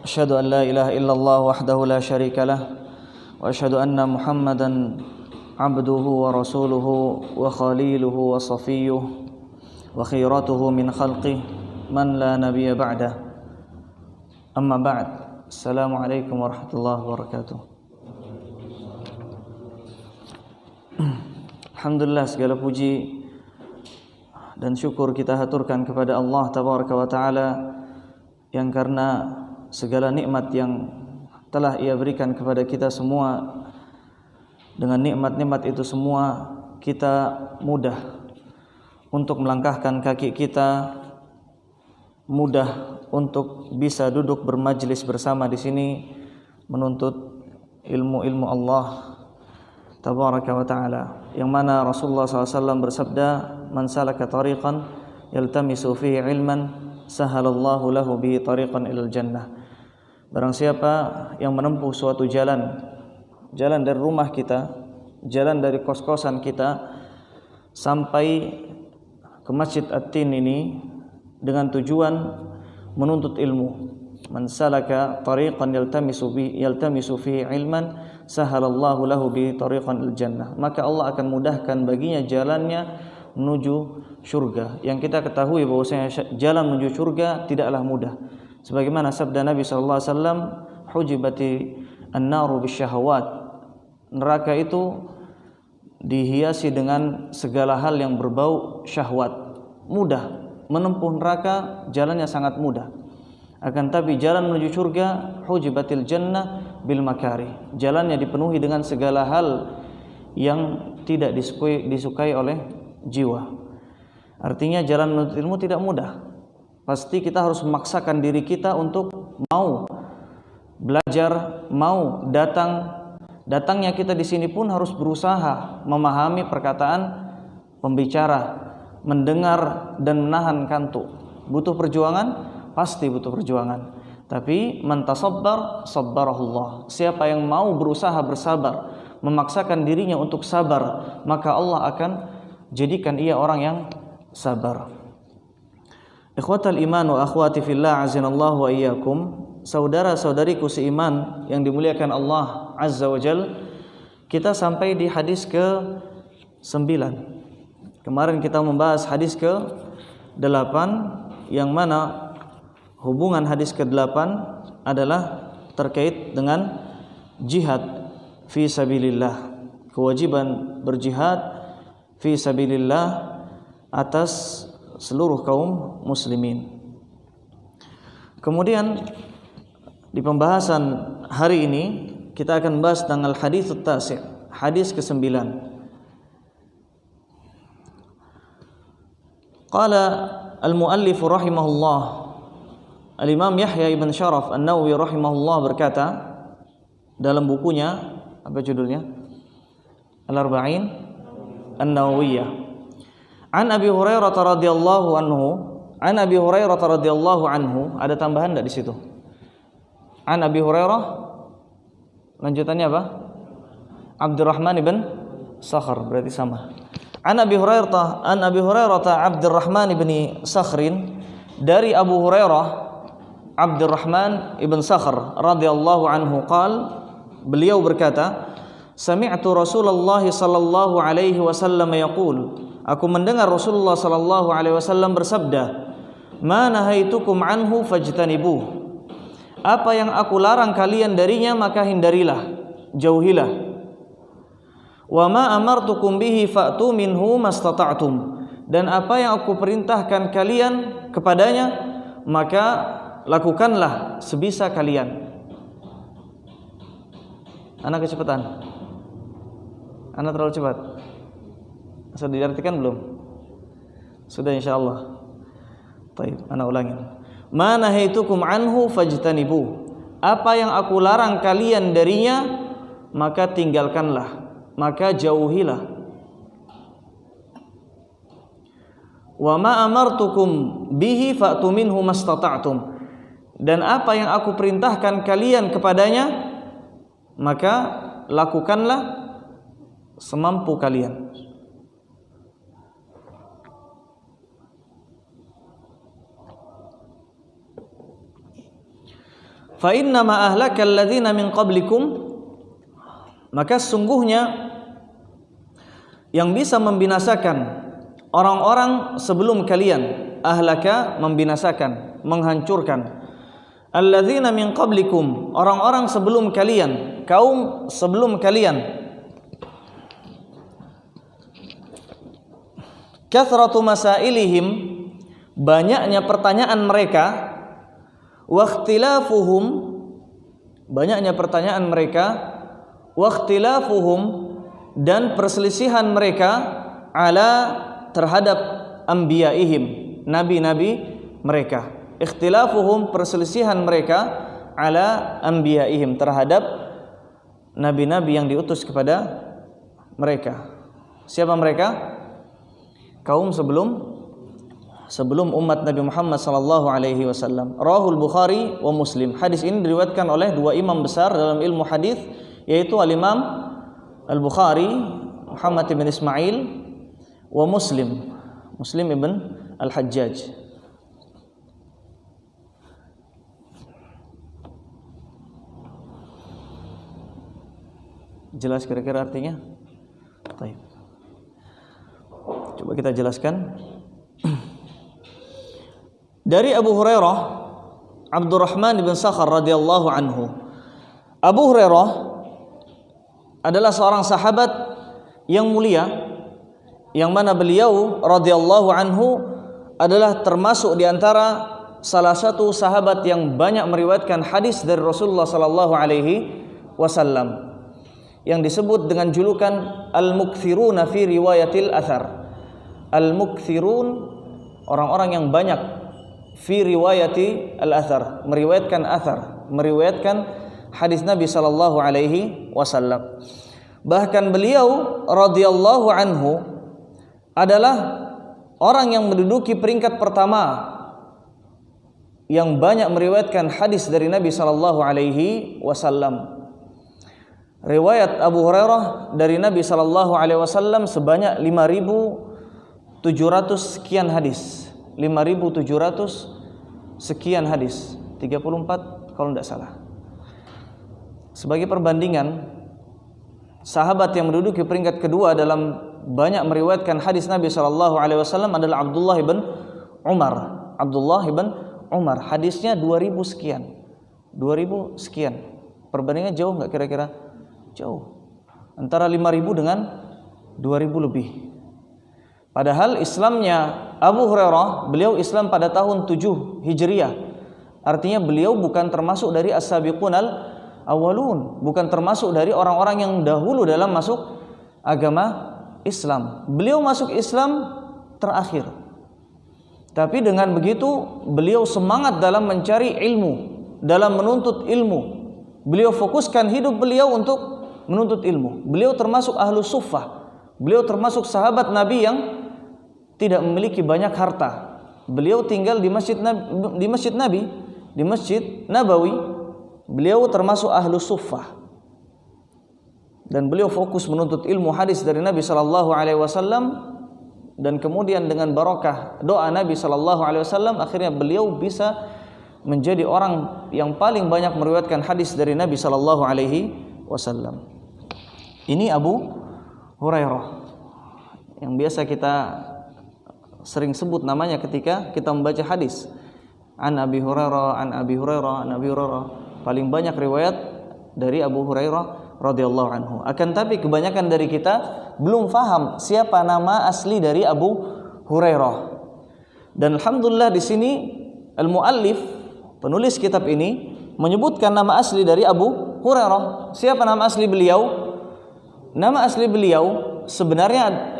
أشهد أن لا إله إلا الله وحده لا شريك له وأشهد أن محمدا عبده ورسوله وخليله وصفيه وخيرته من خلقه من لا نبي بعده أما بعد السلام عليكم ورحمة الله وبركاته. Alhamdulillah, segala puji dan syukur kita haturkan kepada Allah Tabaraka wa Ta'ala yang karena segala nikmat yang telah Ia berikan kepada kita semua, dengan nikmat-nikmat itu semua kita mudah untuk melangkahkan kaki kita, mudah untuk bisa duduk bermajlis bersama di sini menuntut ilmu-ilmu Allah Tabaraka wa Ta'ala, yang mana Rasulullah SAW bersabda, man salaka tariqan yaltamisu fihi ilman sahalallahu lahu bihi tariqan ilal jannah. Barang siapa yang menempuh suatu jalan dari rumah kita, jalan dari kos-kosan kita sampai ke Masjid At-Tin ini dengan tujuan menuntut ilmu, man salaka tariqan yaltamisu fihi ilman sahalallahu lahu bi tariqan il jannah, maka Allah akan mudahkan baginya jalannya menuju surga. Yang kita ketahui bahwasanya jalan menuju surga tidaklah mudah, sebagaimana sabda Nabi sallallahu alaihi wasallam, hujibati an-naru bisyahawat, neraka itu dihiasi dengan segala hal yang berbau syahwat. Mudah menempuh neraka, jalannya sangat mudah. Akan tapi jalan menuju surga, hujibatil jannah bil makari, jalannya dipenuhi dengan segala hal yang tidak disukai oleh jiwa. Artinya jalan menuntut ilmu tidak mudah. Pasti kita harus memaksakan diri kita untuk mau belajar, mau datangnya kita di sini pun harus berusaha memahami perkataan pembicara, mendengar dan menahan kantuk. Butuh perjuangan, pasti butuh perjuangan. Tapi man tasabbar sabbarahullah, siapa yang mau berusaha bersabar, memaksakan dirinya untuk sabar, maka Allah akan jadikan ia orang yang sabar. Ikhwatal iman wa akhwati fillah, azinallahu wa iyyakum, saudara-saudariku seiman yang dimuliakan Allah Azza wa Jal, kita sampai di hadis ke-9. Kemarin kita membahas hadis ke-8, yang mana hubungan hadis ke-8 adalah terkait dengan jihad fi sabilillah, kewajiban berjihad fi sabilillah atas seluruh kaum muslimin. Kemudian di pembahasan hari ini kita akan bahas tentang hadis at-tasi', hadis ke-9. Qala al-muallif rahimahullah, Al-Imam Yahya ibn Sharaf An-Nawawi rahimahullah berkata dalam bukunya, apa judulnya? Al-Arba'in An-Nawawiyah. An Abi Hurairah radhiyallahu anhu, An Abi Hurairah radhiyallahu anhu, ada tambahan enggak di situ? An Abi Hurairah, lanjutannya apa? Abdurrahman ibn Sakhr, berarti sama. An Abi Hurairah Abdurrahman ibn Sakhrin, dari Abu Hurairah Abdurrahman ibn Sakhr radhiyallahu anhu qala, beliau berkata, sami'tu Rasulullah sallallahu alaihi wasallam yaqul, aku mendengar Rasulullah sallallahu alaihi wasallam bersabda, ma nahaitukum anhu fajtanibuh, apa yang aku larang kalian darinya maka hindarilah, jauhilah. Wa ma amartukum bihi fa'tu minhu mastata'tum, dan apa yang aku perintahkan kalian kepadanya maka lakukanlah sebisa kalian. Anak kecepatan, anak terlalu cepat. Sudah diartikan belum? Sudah insyaallah. Baik, anak ulangin. Ma nahaitukum anhu fajtanibu, apa yang aku larang kalian darinya maka tinggalkanlah, maka jauhilah. Wa ma amartukum bihi fa'tu minhu mastata'tum, dan apa yang aku perintahkan kalian kepadanya maka lakukanlah semampu kalian. fa inna ma ahlakal ladzina min qablikum, maka sungguhnya yang bisa membinasakan orang-orang sebelum kalian, ahlaka membinasakan, menghancurkan, alladzina min qablikum, orang-orang sebelum kalian, kaum sebelum kalian, kathratu masailihim, banyaknya pertanyaan mereka, wa ikhtilafuhum, banyaknya pertanyaan mereka, wa ikhtilafuhum, dan perselisihan mereka, ala, terhadap anbiyaihim, nabi-nabi mereka. Ikhtilafuhum, perselisihan mereka, ala anbiyaihim, terhadap nabi-nabi yang diutus kepada mereka. Siapa mereka? Kaum sebelum umat Nabi Muhammad sallallahu alaihi wasallam. Rawahul Bukhari wa Muslim. Hadis ini diriwayatkan oleh dua imam besar dalam ilmu hadis, yaitu al-Imam Al-Bukhari Muhammad ibn Ismail wa Muslim ibn Al-Hajjaj. Jelas kira-kira artinya? Baik. Coba kita jelaskan. Dari Abu Hurairah, Abdurrahman bin Sakhar radhiyallahu anhu. Abu Hurairah adalah seorang sahabat yang mulia, yang mana beliau radhiyallahu anhu adalah termasuk di antara salah satu sahabat yang banyak meriwayatkan hadis dari Rasulullah sallallahu alaihi wasallam, yang disebut dengan julukan al-mukthiruna fi riwayatil athar. Al-mukthirun, orang-orang yang banyak, fi riwayati al-athar, meriwayatkan athar, meriwayatkan hadis Nabi sallallahu alaihi wasallam. Bahkan beliau radhiyallahu anhu adalah orang yang menduduki peringkat pertama yang banyak meriwayatkan hadis dari Nabi sallallahu alaihi wasallam. Riwayat Abu Hurairah dari Nabi sallallahu alaihi wasallam sebanyak 5.700 sekian hadis. 5.700 sekian hadis. 34 kalau tidak salah. Sebagai perbandingan, sahabat yang menduduki peringkat kedua dalam banyak meriwayatkan hadis Nabi sallallahu alaihi wasallam adalah Abdullah ibn Umar. Abdullah ibn Umar, hadisnya 2.000 sekian. 2.000 sekian. Perbandingan jauh enggak kira-kira? Jauh. Antara 5.000 dengan 2.000 lebih. Padahal Islamnya Abu Hurairah, beliau Islam pada tahun 7 Hijriah. Artinya beliau bukan termasuk dari as-sabiqunal awalun, bukan termasuk dari orang-orang yang dahulu dalam masuk agama Islam. Beliau masuk Islam terakhir. Tapi dengan begitu beliau semangat dalam mencari ilmu, dalam menuntut ilmu. Beliau fokuskan hidup beliau untuk menuntut ilmu. Beliau termasuk ahlus suffah. Beliau termasuk sahabat Nabi yang tidak memiliki banyak harta. Beliau tinggal di Masjid Nabi, di Masjid Nabawi. Beliau termasuk ahlus suffah. Dan beliau fokus menuntut ilmu hadis dari Nabi sallallahu alaihi wasallam, dan kemudian dengan barakah doa Nabi sallallahu alaihi wasallam akhirnya beliau bisa menjadi orang yang paling banyak meriwayatkan hadis dari Nabi sallallahu alaihi wasallam. Ini Abu Hurairah yang biasa kita sering sebut namanya ketika kita membaca hadis. An Abi Hurairah, an Abi Hurairah, an Abi Hurairah. Paling banyak riwayat dari Abu Hurairah radhiyallahu anhu. Akan tapi kebanyakan dari kita belum faham siapa nama asli dari Abu Hurairah. Dan alhamdulillah di sini al-muallif, penulis kitab ini, menyebutkan nama asli dari Abu Hurairah. Siapa nama asli beliau? Nama asli beliau sebenarnya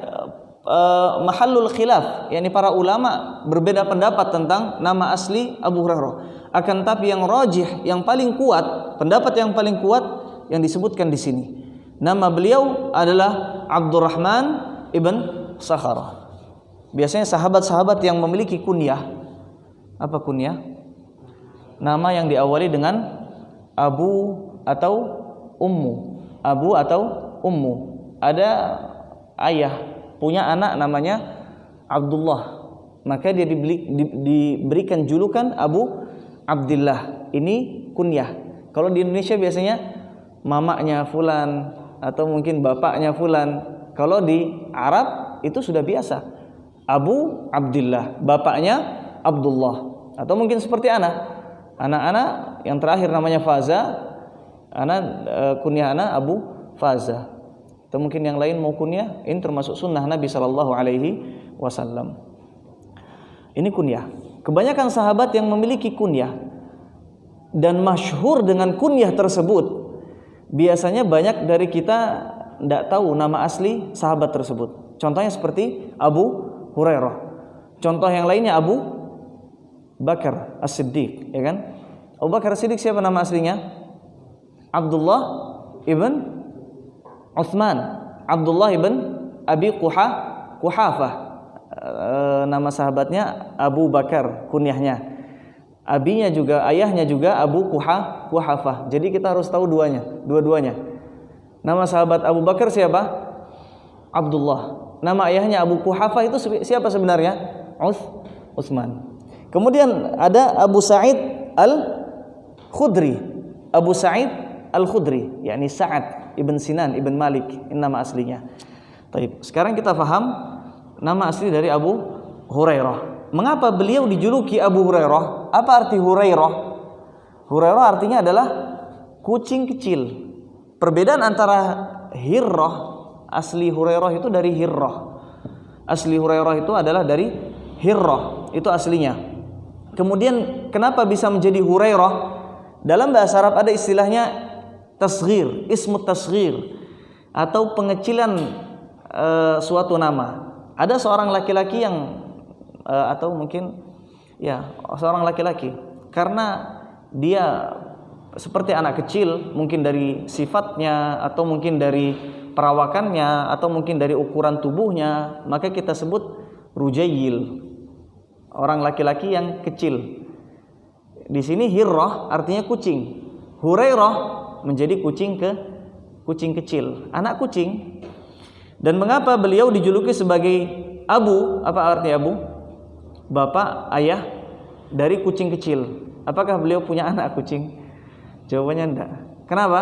mahallul khilaf, yakni para ulama berbeda pendapat tentang nama asli Abu Hurairah. Akan tapi yang rajih, yang paling kuat, pendapat yang paling kuat yang disebutkan di sini, nama beliau adalah Abdurrahman ibn Sakhar. Biasanya sahabat-sahabat yang memiliki kunyah, apa kunyah? Nama yang diawali dengan Abu atau Ummu. Abu atau Ummu. Ada ayah punya anak namanya Abdullah, maka dia diberikan julukan Abu Abdullah. Ini kunyah. Kalau di Indonesia biasanya mamanya fulan atau mungkin bapaknya fulan. Kalau di Arab itu sudah biasa. Abu Abdullah, bapaknya Abdullah. Atau mungkin seperti anak yang terakhir namanya Faza, kunyah anak Abu Faza. Atau mungkin yang lain mau kunyah, ini termasuk sunnah Nabi sallallahu alaihi wasallam. Ini kunyah. Kebanyakan sahabat yang memiliki kunyah dan masyhur dengan kunyah tersebut, biasanya banyak dari kita tidak tahu nama asli sahabat tersebut. Contohnya seperti Abu Hurairah. Contoh yang lainnya Abu Bakar As-Siddiq, ya kan? Abu Bakar As-Siddiq siapa nama aslinya? Abdullah ibn Uthman, Abdullah ibn Abi Quhafah. Nama sahabatnya Abu Bakar, kunyahnya. Ayahnya juga Abu Quhafah. Jadi kita harus tahu dua-duanya. Nama sahabat Abu Bakar siapa? Abdullah. Nama ayahnya Abu Quhafah itu siapa sebenarnya? Utsman. Kemudian ada Abu Sa'id Al-Khudri. Abu Sa'id Al-Khudri, yakni Sa'ad ibn Sinan ibn Malik, ini nama aslinya. Baik, sekarang kita paham nama asli dari Abu Hurairah. Mengapa beliau dijuluki Abu Hurairah? Apa arti Hurairah? Hurairah artinya adalah kucing kecil. Perbedaan antara Hirrah, asli Hurairah itu dari Hirrah. Asli Hurairah itu adalah dari Hirrah, itu aslinya. Kemudian kenapa bisa menjadi Hurairah? Dalam bahasa Arab ada istilahnya tasghir, ismut tasghir, atau pengecilan suatu nama. Ada seorang laki-laki yang atau mungkin seorang laki-laki, karena dia seperti anak kecil, mungkin dari sifatnya atau mungkin dari perawakannya atau mungkin dari ukuran tubuhnya, maka kita sebut rujayil, orang laki-laki yang kecil. Di sini Hirrah artinya kucing, Hurairah menjadi kucing kecil, anak kucing. Dan mengapa beliau dijuluki sebagai Abu? Apa arti Abu? Bapak, ayah dari kucing kecil. Apakah beliau punya anak kucing? Jawabannya enggak. Kenapa?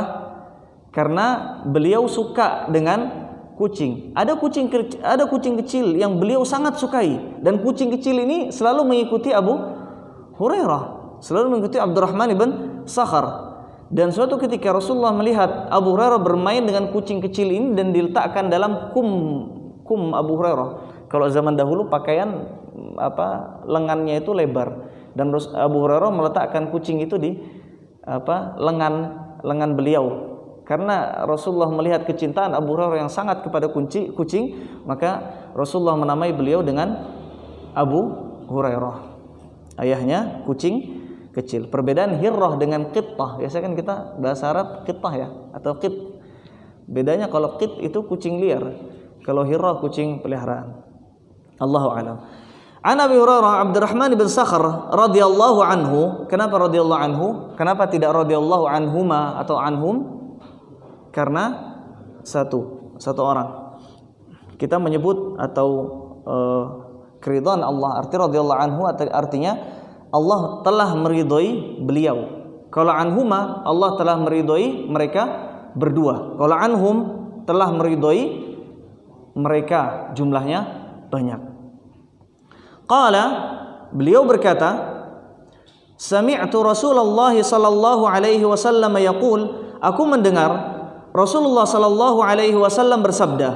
Karena beliau suka dengan kucing. Ada kucing kecil yang beliau sangat sukai, dan kucing kecil ini selalu mengikuti Abu Hurairah, selalu mengikuti Abdurrahman ibn Sakhar. Dan suatu ketika Rasulullah melihat Abu Hurairah bermain dengan kucing kecil ini dan diletakkan dalam kum Abu Hurairah. Kalau zaman dahulu pakaian lengannya itu lebar, dan Abu Hurairah meletakkan kucing itu di lengan beliau. Karena Rasulullah melihat kecintaan Abu Hurairah yang sangat kepada kucing, maka Rasulullah menamai beliau dengan Abu Hurairah. Ayahnya kucing kecil. Perbedaan Hirrah dengan Qittah. Biasanya kan kita bahasa Arab Qittah ya, atau Qit. Bedanya kalau Qit itu kucing liar, kalau Hirrah kucing peliharaan. Allahu a'lam. An Abi Hurairah Abdurrahman bin Sakhar radhiyallahu anhu. Kenapa radhiyallahu anhu? Kenapa tidak radhiyallahu anhuma atau anhum? Karena satu orang. Kita menyebut atau keridhaan Allah, arti radhiyallahu anhu artinya Allah telah meridhoi beliau. Kalau anhuma, Allah telah meridhoi mereka berdua. Kalau anhum, telah meridhoi mereka, jumlahnya banyak. Qala, beliau berkata, sami'tu Rasulullah sallallahu alaihi wasallam yaqul, aku mendengar Rasulullah sallallahu alaihi wasallam bersabda,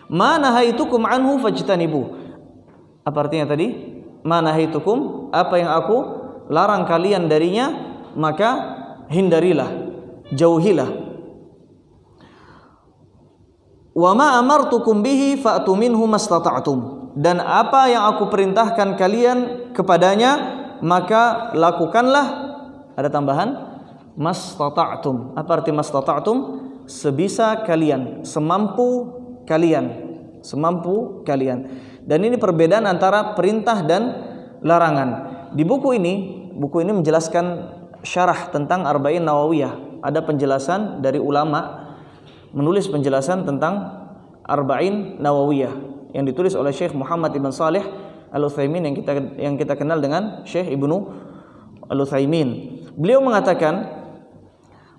ma nahaitukum anhu fajtanibu. Apa artinya tadi? Ma nahaitukum, apa yang aku larang kalian darinya, maka hindarilah, jauhilah. Wa ma amartukum bihi fa'tu minhu mastata'tum, dan apa yang aku perintahkan kalian kepadanya, maka lakukanlah. Ada tambahan mastata'tum. Apa arti mastata'tum? Sebisa kalian, semampu kalian. Dan ini perbedaan antara perintah dan larangan. Di buku ini menjelaskan syarah tentang Arba'in Nawawiyah. Ada penjelasan dari ulama menulis penjelasan tentang Arba'in Nawawiyah yang ditulis oleh Syekh Muhammad ibn Salih Al-Utsaimin yang kita kenal dengan Syekh Ibnu Al-Utsaimin. Beliau mengatakan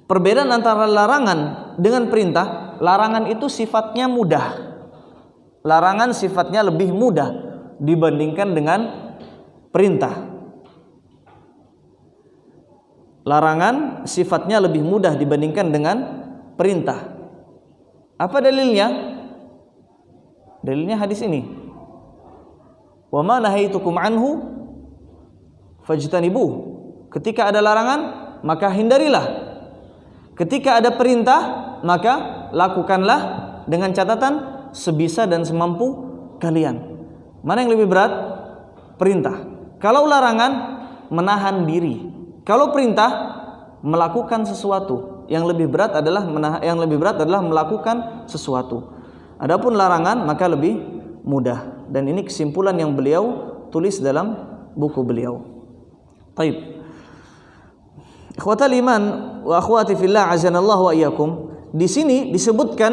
perbedaan antara larangan dengan perintah, larangan itu sifatnya mudah. Larangan sifatnya lebih mudah dibandingkan dengan perintah. Larangan sifatnya lebih mudah dibandingkan dengan perintah. Apa dalilnya? Dalilnya hadis ini. Wa ma nahaitukum anhu fajtanibuh. Ketika ada larangan, maka hindarilah. Ketika ada perintah, maka lakukanlah dengan catatan sebisa dan semampu kalian. Mana yang lebih berat? Perintah. Kalau larangan, menahan diri. Kalau perintah, melakukan sesuatu. Yang lebih berat adalah melakukan sesuatu. Adapun larangan maka lebih mudah. Dan ini kesimpulan yang beliau tulis dalam buku beliau. Taib. Ikhwatal iman wa akhwati fillah azanallahu wa iyyakum. Di sini disebutkan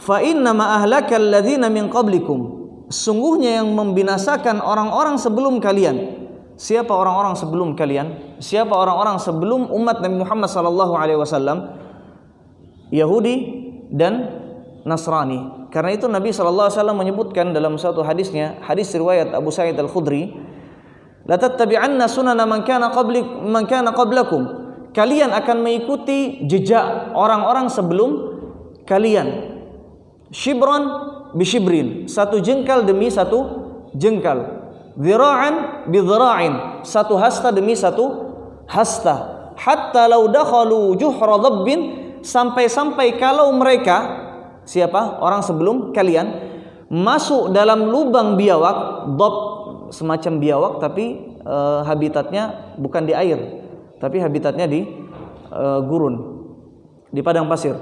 fa inna ma ahlakal ladzina min qablikum. Sungguhnya yang membinasakan orang-orang sebelum kalian. Siapa orang-orang sebelum kalian? Siapa orang-orang sebelum umat Nabi Muhammad sallallahu alaihi wasallam? Yahudi dan Nasrani. Karena itu Nabi sallallahu alaihi wasallam menyebutkan dalam satu hadisnya, hadis riwayat Abu Sa'id Al-Khudri, la tattabi'anna sunana man kana qablakum. Kalian akan mengikuti jejak orang-orang sebelum kalian. Shibran bi shibrin, satu jengkal demi satu jengkal. Dhira'an bi dhira'in, satu hasta demi satu hasta. Hatta law dakhalu juhra dhabbin, sampai-sampai kalau mereka, siapa? Orang sebelum kalian, masuk dalam lubang biawak, dhab semacam biawak tapi habitatnya bukan di air, tapi habitatnya di gurun, di padang pasir.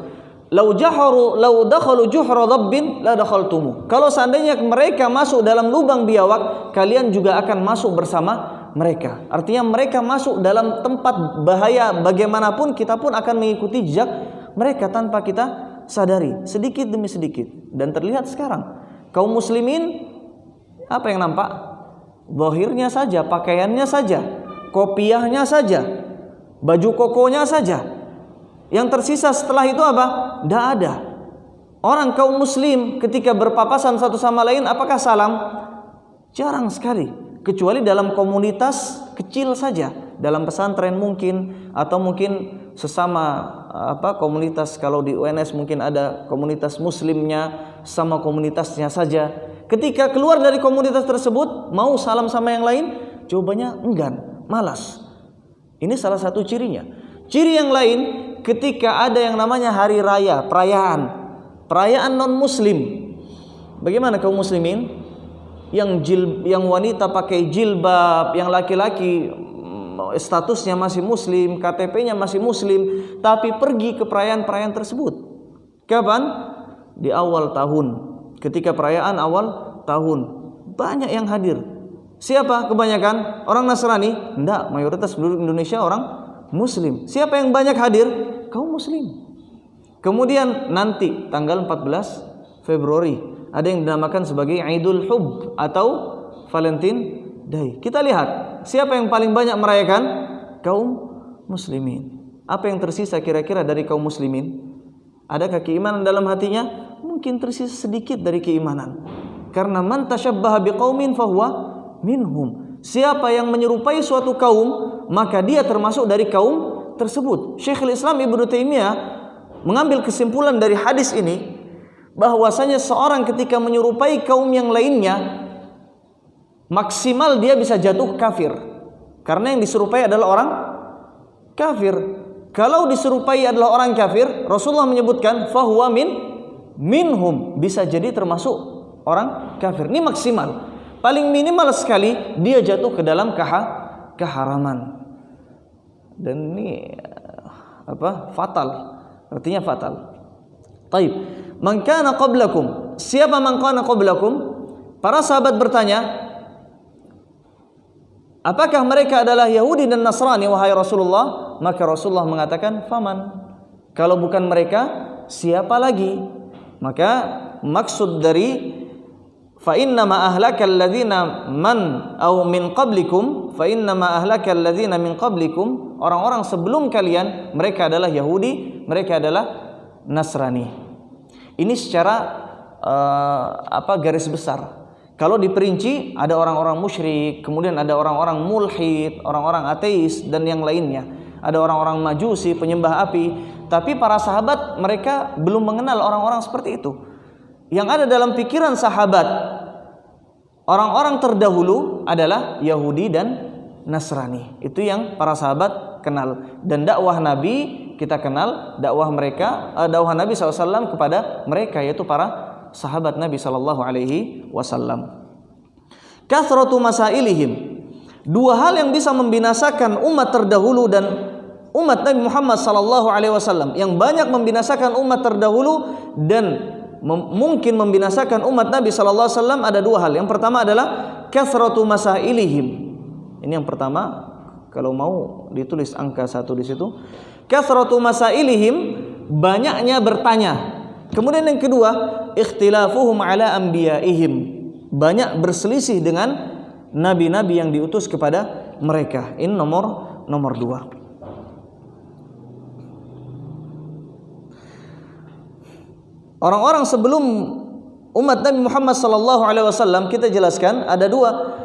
Lau dakhalu juhra dhabbin la dakhaltumu. Kalau seandainya mereka masuk dalam lubang biawak, kalian juga akan masuk bersama mereka. Artinya mereka masuk dalam tempat bahaya bagaimanapun, kita pun akan mengikuti jejak mereka tanpa kita sadari, sedikit demi sedikit. Dan terlihat sekarang kaum muslimin, apa yang nampak? Zahirnya saja, pakaiannya saja, kopiahnya saja, baju kokonya saja. Yang tersisa setelah itu apa? Tidak ada. Orang kaum muslim ketika berpapasan satu sama lain, apakah salam? Jarang sekali. Kecuali dalam komunitas kecil saja, dalam pesantren mungkin, atau mungkin sesama komunitas. Kalau di UNS mungkin ada komunitas muslimnya sama komunitasnya saja. Ketika keluar dari komunitas tersebut, mau salam sama yang lain, jawabannya enggan, malas. Ini salah satu cirinya. Ciri yang lain, ketika ada yang namanya hari raya, perayaan non muslim. Bagaimana kaum muslimin? Yang wanita pakai jilbab, yang laki-laki statusnya masih muslim, KTP-nya masih muslim, tapi pergi ke perayaan-perayaan tersebut. Kapan? Di awal tahun. Ketika perayaan awal tahun, banyak yang hadir. Siapa kebanyakan? Orang Nasrani? Enggak, mayoritas penduduk Indonesia orang muslim. Siapa yang banyak hadir? Kaum muslim. Kemudian nanti tanggal 14 Februari ada yang dinamakan sebagai Idul Hub atau Valentine Day. Kita lihat siapa yang paling banyak merayakan? Kaum muslimin. Apa yang tersisa kira-kira dari kaum muslimin? Adakah keimanan dalam hatinya? Mungkin tersisa sedikit dari keimanan. Karena man tasyabbaha biqaumin fahuwa minhum. Siapa yang menyerupai suatu kaum, maka dia termasuk dari kaum tersebut. Syekhul Islam Ibnu Taimiyah mengambil kesimpulan dari hadis ini bahwasanya seorang ketika menyerupai kaum yang lainnya, maksimal dia bisa jatuh kafir. Karena yang diserupai adalah orang kafir. Kalau diserupai adalah orang kafir, Rasulullah menyebutkan fahuwa minhum, bisa jadi termasuk orang kafir. Ini maksimal. Paling minimal sekali dia jatuh ke dalam keharaman. Dan ini fatal. Artinya fatal. Taib. Man kana qablakum. Siapa man kana qablakum? Para sahabat bertanya, apakah mereka adalah Yahudi dan Nasrani wahai Rasulullah? Maka Rasulullah mengatakan, faman. Kalau bukan mereka, siapa lagi? Maka maksud dari fa inna ma ahlakal ladzina man aw min qablikum fa inna ma ahlakal ladzina min qablikum, orang-orang sebelum kalian mereka adalah Yahudi, mereka adalah Nasrani. Ini secara garis besar. Kalau diperinci ada orang-orang musyrik, kemudian ada orang-orang mulhid, orang-orang ateis dan yang lainnya. Ada orang-orang majusi, penyembah api. Tapi para sahabat mereka belum mengenal orang-orang seperti itu. Yang ada dalam pikiran sahabat, orang-orang terdahulu adalah Yahudi dan Nasrani. Itu yang para sahabat kenal. Dan dakwah Nabi kita kenal, dakwah Nabi SAW kepada mereka, yaitu para sahabat Nabi SAW. Kathratu masailihim, dua hal yang bisa membinasakan umat terdahulu dan umat Nabi Muhammad SAW, yang banyak membinasakan umat terdahulu dan mungkin membinasakan umat Nabi SAW, ada dua hal. Yang pertama adalah kathratu masailihim. Ini yang pertama, kalau mau ditulis angka 1 di situ. Kathratu masailihim, banyaknya bertanya. Kemudian yang kedua, ikhtilafuhum ala anbiyaihim, banyak berselisih dengan nabi-nabi yang diutus kepada mereka. Ini nomor 2. Orang-orang sebelum umat Nabi Muhammad SAW kita jelaskan ada dua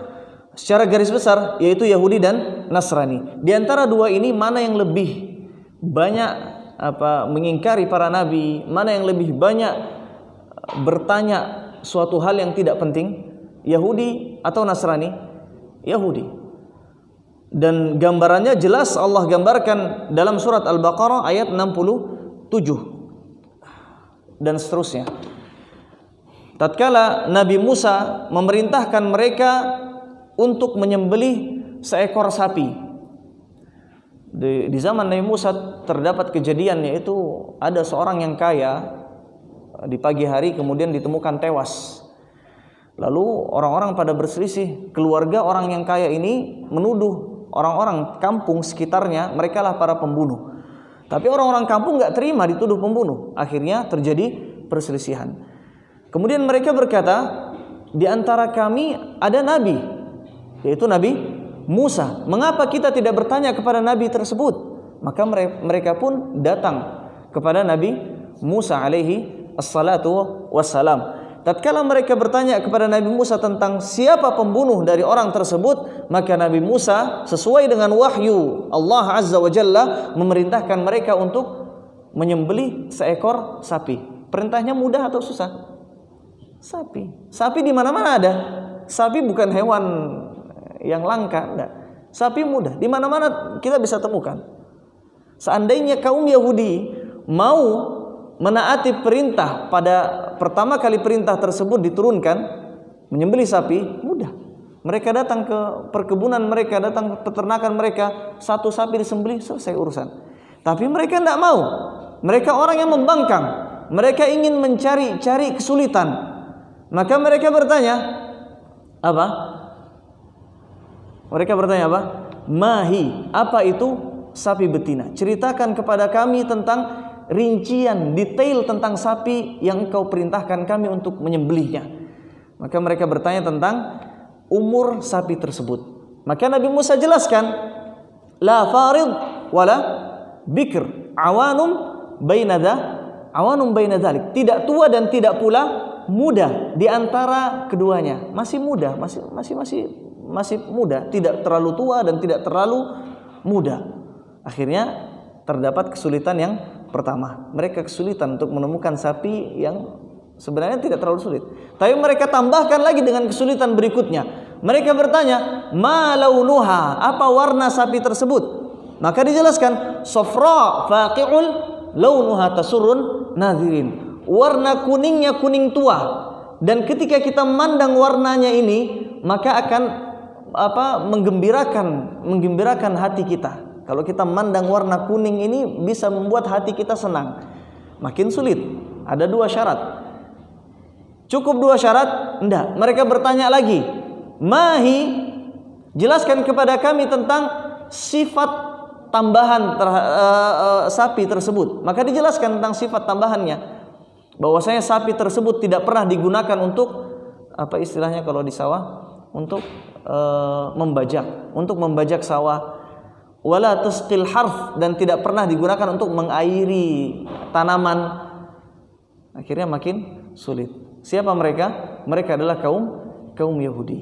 secara garis besar, yaitu Yahudi dan Nasrani. Di antara dua ini mana yang lebih banyak mengingkari para nabi, mana yang lebih banyak bertanya suatu hal yang tidak penting, Yahudi atau Nasrani? Yahudi. Dan gambarannya jelas Allah gambarkan dalam surat Al-Baqarah ayat 67 dan seterusnya. Tatkala Nabi Musa memerintahkan mereka untuk menyembelih seekor sapi. Di zaman Nabi Musa terdapat kejadian, yaitu ada seorang yang kaya di pagi hari kemudian ditemukan tewas. Lalu orang-orang pada berselisih. Keluarga orang yang kaya ini menuduh orang-orang kampung sekitarnya mereka lah para pembunuh. Tapi orang-orang kampung nggak terima dituduh pembunuh. Akhirnya terjadi perselisihan. Kemudian mereka berkata, di antara kami ada nabi, yaitu Nabi Musa. Mengapa kita tidak bertanya kepada nabi tersebut? Maka mereka pun datang kepada Nabi Musa alaihi assalatu wassalam. Tatkala mereka bertanya kepada Nabi Musa tentang siapa pembunuh dari orang tersebut, maka Nabi Musa sesuai dengan wahyu Allah Azza wa Jalla memerintahkan mereka untuk menyembelih seekor sapi. Perintahnya mudah atau susah? Sapi. Sapi di mana-mana ada. Sapi bukan hewan yang langka, enggak. Sapi mudah, di mana-mana kita bisa temukan. Seandainya kaum Yahudi mau menaati perintah pada pertama kali perintah tersebut diturunkan, menyembelih sapi, mudah. Mereka datang ke perkebunan mereka, datang ke peternakan mereka, satu sapi disembelih, selesai urusan. Tapi mereka tidak mau. Mereka orang yang membangkang. Mereka ingin mencari kesulitan. Maka mereka bertanya, apa? Mereka bertanya apa? Mahi, apa itu sapi betina? Ceritakan kepada kami tentang rincian, detail tentang sapi yang engkau perintahkan kami untuk menyembelihnya. Maka mereka bertanya tentang umur sapi tersebut. Maka Nabi Musa jelaskan, la farid wala bikr, awanum baina dzalik. Tidak tua dan tidak pula muda, di antara keduanya. Masih muda, masih muda, tidak terlalu tua dan tidak terlalu muda. Akhirnya terdapat kesulitan yang pertama. Mereka kesulitan untuk menemukan sapi yang sebenarnya tidak terlalu sulit. Tapi mereka tambahkan lagi dengan kesulitan berikutnya. Mereka bertanya, ma launuha, apa warna sapi tersebut? Maka dijelaskan, safra faqi'ul launuha tasurrun nadhirin. Warna kuningnya kuning tua, dan ketika kita memandang warnanya ini, maka akan menggembirakan hati kita. Kalau kita memandang warna kuning ini bisa membuat hati kita senang. Makin sulit. Ada 2 syarat. Cukup 2 syarat? Enggak. Mereka bertanya lagi, mahi, jelaskan kepada kami tentang sifat tambahan sapi tersebut. Maka dijelaskan tentang sifat tambahannya, bahwasanya sapi tersebut tidak pernah digunakan untuk apa istilahnya kalau di sawah, untuk membajak sawah. Wala tusqil harf, dan tidak pernah digunakan untuk mengairi tanaman. Akhirnya makin sulit. Siapa mereka? Mereka adalah kaum Yahudi.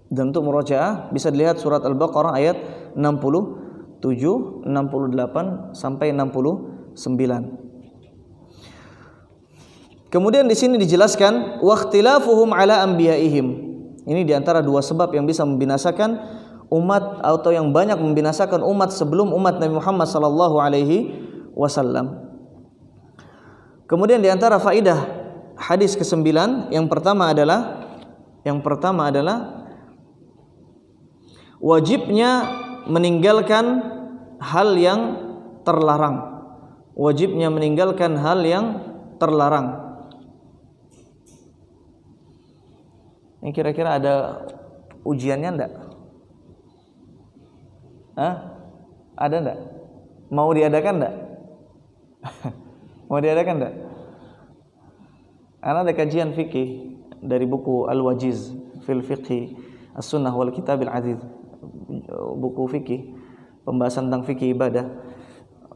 Dan untuk murajaah bisa dilihat surat Al-Baqarah ayat 67, 68 sampai 69. Kemudian di sini dijelaskan waqtilafuhum ala anbiya'ihim. Ini diantara dua sebab yang bisa membinasakan umat, atau yang banyak membinasakan umat sebelum umat Nabi Muhammad sallallahu alaihi wasallam. Kemudian diantara faidah hadis ke-9 yang pertama adalah wajibnya meninggalkan hal yang terlarang. Wajibnya meninggalkan hal yang terlarang. Ini kira-kira ada ujiannya enggak? Ada enggak? Mau diadakan enggak? Mau diadakan enggak? Karena ada kajian fikih dari buku Al-Wajiz fil Fiqhi As-Sunnah wal Kitabil Aziz, buku fikih, pembahasan tentang fikih ibadah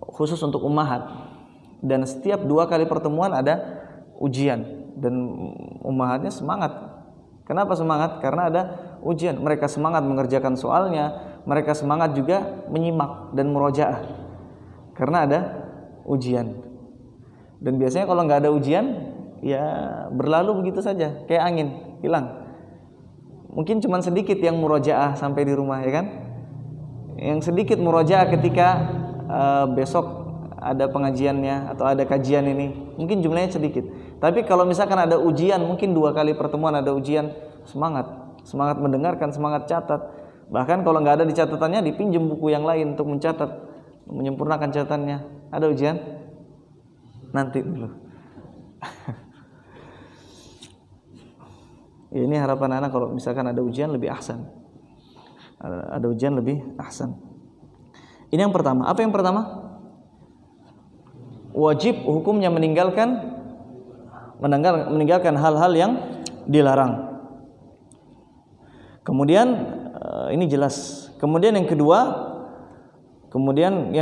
khusus untuk ummahat. Dan setiap 2 kali pertemuan ada ujian, dan ummahatnya semangat. Kenapa semangat? Karena ada ujian. Mereka semangat mengerjakan soalnya, mereka semangat juga menyimak dan murojaah karena ada ujian. Dan biasanya kalau nggak ada ujian, ya berlalu begitu saja, kayak angin, hilang. Mungkin cuma sedikit yang murojaah sampai di rumah, ya kan? Yang sedikit murojaah ketika besok ada pengajiannya atau ada kajian ini, mungkin jumlahnya sedikit. Tapi kalau misalkan ada ujian, mungkin 2 kali pertemuan ada ujian, semangat mendengarkan, semangat catat. Bahkan kalau nggak ada di catatannya, dipinjam buku yang lain untuk mencatat, menyempurnakan catatannya. Ada ujian? Nanti dulu. Ya, ini harapan anak kalau misalkan ada ujian lebih ahsan. Ada ujian lebih ahsan. Ini yang pertama. Apa yang pertama? Wajib hukumnya meninggalkan hal-hal yang dilarang. Kemudian ini jelas. Kemudian yang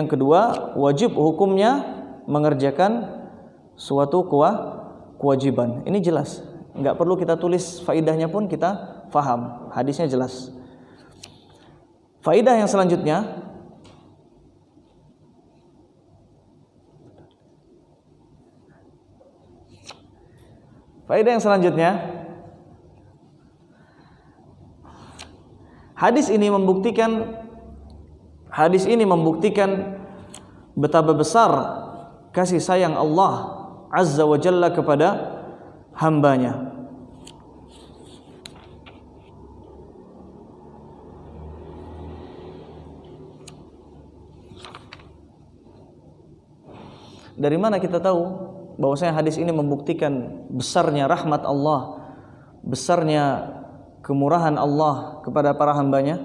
kedua, wajib hukumnya mengerjakan suatu kewajiban. Ini jelas. Enggak perlu kita tulis faidahnya pun kita faham. Hadisnya jelas. Faidah yang selanjutnya, hadis ini membuktikan betapa besar kasih sayang Allah Azza wa Jalla kepada hambanya. Dari mana kita tahu bahwasanya hadis ini membuktikan besarnya rahmat Allah, besarnya kemurahan Allah kepada para hambanya?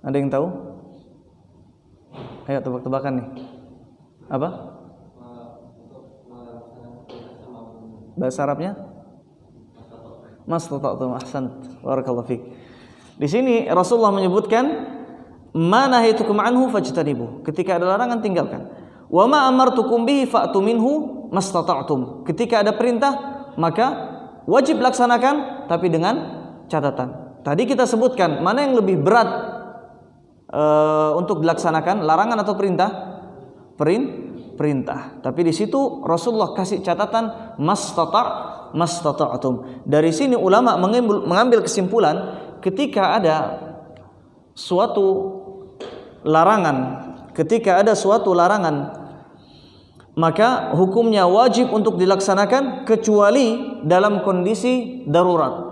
Ada yang tahu? Ayo tebak-tebakan nih. Apa? Bahasa Arabnya? Mastata'tum, ahsant, barakallahu fik. Di sini Rasulullah menyebutkan ma nahaytukum anhu fajtanibu. Ketika ada larangan tinggalkan. Wa ma amartukum bihi fa'tu minhu mastata'tum. Ketika ada perintah maka wajib laksanakan, tapi dengan catatan. Tadi kita sebutkan mana yang lebih berat untuk dilaksanakan, larangan atau perintah? Perintah. Tapi di situ Rasulullah kasih catatan mastata'tum. Dari sini ulama mengambil kesimpulan, ketika ada suatu larangan, maka hukumnya wajib untuk dilaksanakan kecuali dalam kondisi darurat.